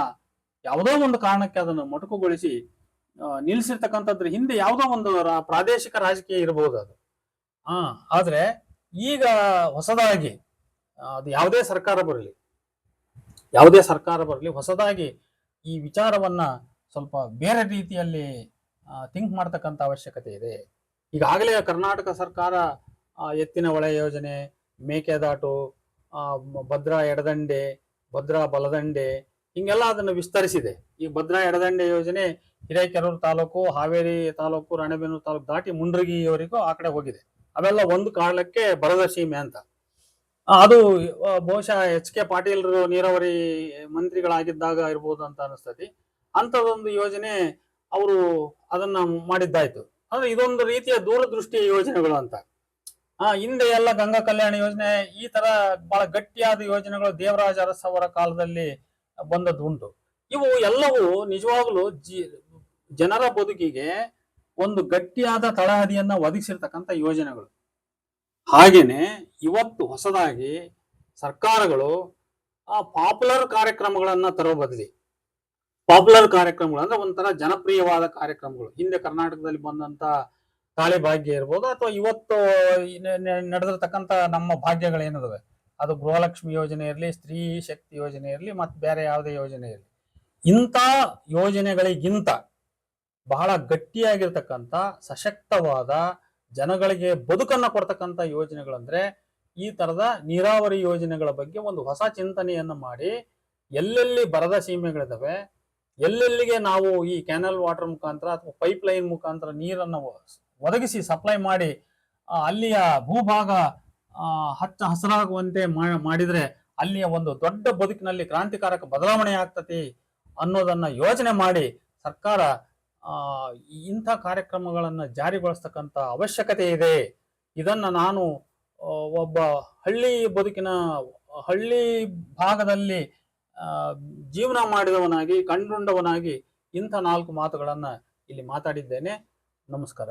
ಯಾವುದೋ ಒಂದು ಕಾರಣಕ್ಕೆ ಅದನ್ನು ಮೊಟಕುಗೊಳಿಸಿ ನಿಲ್ಲಿಸಿರ್ತಕ್ಕಂಥದ್ರ ಹಿಂದೆ ಯಾವುದೋ ಒಂದು ಪ್ರಾದೇಶಿಕ ರಾಜಕೀಯ ಇರಬಹುದು ಅದು. ಆದ್ರೆ ಈಗ ಹೊಸದಾಗಿ ಅದು ಯಾವುದೇ ಸರ್ಕಾರ ಬರಲಿ ಹೊಸದಾಗಿ ಈ ವಿಚಾರವನ್ನ ಸ್ವಲ್ಪ ಬೇರೆ ರೀತಿಯಲ್ಲಿ ಥಿಂಕ್ ಮಾಡ್ತಕ್ಕಂಥ ಅವಶ್ಯಕತೆ ಇದೆ. ಈಗಾಗಲೇ ಕರ್ನಾಟಕ ಸರ್ಕಾರ ಎತ್ತಿನ ಹೊಳೆ ಯೋಜನೆ, ಮೇಕೆದಾಟು, ಭದ್ರಾ ಎಡದಂಡೆ, ಭದ್ರಾ ಬಲದಂಡೆ ಹಿಂಗೆಲ್ಲ ಅದನ್ನು ವಿಸ್ತರಿಸಿದೆ. ಈ ಭದ್ರಾ ಎಡದಂಡೆ ಯೋಜನೆ ಹಿರೇಕೆರೂರು ತಾಲೂಕು, ಹಾವೇರಿ ತಾಲೂಕು, ರಾಣೆಬೆನ್ನೂರು ತಾಲೂಕು ದಾಟಿ ಮುಂಡ್ರಗಿಯವರೆಗೂ ಆ ಕಡೆ ಹೋಗಿದೆ. ಅವೆಲ್ಲ ಒಂದು ಕಾಲಕ್ಕೆ ಬರದ ಸೀಮೆ ಅಂತ. ಅದು ಬಹುಶಃ H.K. ಪಾಟೀಲ್ರು ನೀರಾವರಿ ಮಂತ್ರಿಗಳಾಗಿದ್ದಾಗ ಇರ್ಬೋದು ಅಂತ ಅನಿಸ್ತದೆ. ಅಂಥದ್ದೊಂದು ಯೋಜನೆ ಅವರು ಅದನ್ನ ಮಾಡಿದ್ದಾಯ್ತು. ಅಂದ್ರೆ ಇದೊಂದು ರೀತಿಯ ದೂರದೃಷ್ಟಿಯ ಯೋಜನೆಗಳು ಅಂತ. ಹಿಂದೆ ಎಲ್ಲ ಗಂಗಾ ಕಲ್ಯಾಣ ಯೋಜನೆ, ಈ ತರ ಬಹಳ ಗಟ್ಟಿಯಾದ ಯೋಜನೆಗಳು ದೇವರಾಜ ಅರಸ್ ಅವರ ಕಾಲದಲ್ಲಿ ಬಂದದ್ದು ಉಂಟು. ಇವು ಎಲ್ಲವೂ ನಿಜವಾಗ್ಲೂ ಜನರ ಬದುಕಿಗೆ ಒಂದು ಗಟ್ಟಿಯಾದ ತಳಹದಿಯನ್ನ ಒದಗಿಸಿರ್ತಕ್ಕಂಥ ಯೋಜನೆಗಳು. ಹಾಗೇನೆ ಇವತ್ತು ಹೊಸದಾಗಿ ಸರ್ಕಾರಗಳು ಪಾಪ್ಯುಲರ್ ಕಾರ್ಯಕ್ರಮಗಳನ್ನ ತರೋ ಬದಲಿ, ಪಾಪ್ಯುಲರ್ ಕಾರ್ಯಕ್ರಮಗಳು ಅಂದ್ರೆ ಒಂಥರ ಜನಪ್ರಿಯವಾದ ಕಾರ್ಯಕ್ರಮಗಳು, ಹಿಂದೆ ಕರ್ನಾಟಕದಲ್ಲಿ ಬಂದಂತ ತಾಳೆ ಭಾಗ್ಯ ಇರ್ಬೋದು ಅಥವಾ ಇವತ್ತು ನಡೆದಿರ್ತಕ್ಕಂಥ ನಮ್ಮ ಭಾಗ್ಯಗಳೇನಿದಾವೆ, ಅದು ಗೃಹಲಕ್ಷ್ಮಿ ಯೋಜನೆ ಇರಲಿ, ಸ್ತ್ರೀ ಶಕ್ತಿ ಯೋಜನೆ ಇರಲಿ, ಮತ್ತೆ ಬೇರೆ ಯಾವುದೇ ಯೋಜನೆ ಇರಲಿ, ಇಂಥ ಯೋಜನೆಗಳಿಗಿಂತ ಬಹಳ ಗಟ್ಟಿಯಾಗಿರ್ತಕ್ಕಂಥ ಸಶಕ್ತವಾದ ಜನಗಳಿಗೆ ಬದುಕನ್ನ ಕೊಡ್ತಕ್ಕಂಥ ಯೋಜನೆಗಳಂದ್ರೆ ಈ ತರದ ನೀರಾವರಿ ಯೋಜನೆಗಳ ಬಗ್ಗೆ ಒಂದು ಹೊಸ ಚಿಂತನೆಯನ್ನ ಮಾಡಿ, ಎಲ್ಲೆಲ್ಲಿ ಬರದ ಸೀಮೆಗಳಿದಾವೆ, ಎಲ್ಲೆಲ್ಲಿಗೆ ನಾವು ಈ ಕ್ಯಾನಲ್ ವಾಟರ್ ಮುಖಾಂತರ ಅಥವಾ ಪೈಪ್ ಲೈನ್ ಮುಖಾಂತರ ನೀರನ್ನು ಒದಗಿಸಿ ಸಪ್ಲೈ ಮಾಡಿ ಅಲ್ಲಿಯ ಭೂಭಾಗ ಹಚ್ಚ ಹಸಿರಾಗುವಂತೆ ಮಾಡಿದ್ರೆ ಅಲ್ಲಿಯ ಒಂದು ದೊಡ್ಡ ಬದುಕಿನಲ್ಲಿ ಕ್ರಾಂತಿಕಾರಕ ಬದಲಾವಣೆ ಆಗ್ತತಿ ಅನ್ನೋದನ್ನ ಯೋಚನೆ ಮಾಡಿ ಸರ್ಕಾರ ಇಂಥ ಕಾರ್ಯಕ್ರಮಗಳನ್ನು ಜಾರಿಗೊಳಿಸ್ತಕ್ಕಂಥ ಅವಶ್ಯಕತೆ ಇದೆ. ಇದನ್ನ ನಾನು ಒಬ್ಬ ಹಳ್ಳಿ ಭಾಗದಲ್ಲಿ ಜೀವನ ಮಾಡಿದವನಾಗಿ, ಕಂಡುಂಡವನಾಗಿ ಇಂಥ 4 ಮಾತುಗಳನ್ನ ಇಲ್ಲಿ ಮಾತಾಡಿದ್ದೇನೆ. ನಮಸ್ಕಾರ.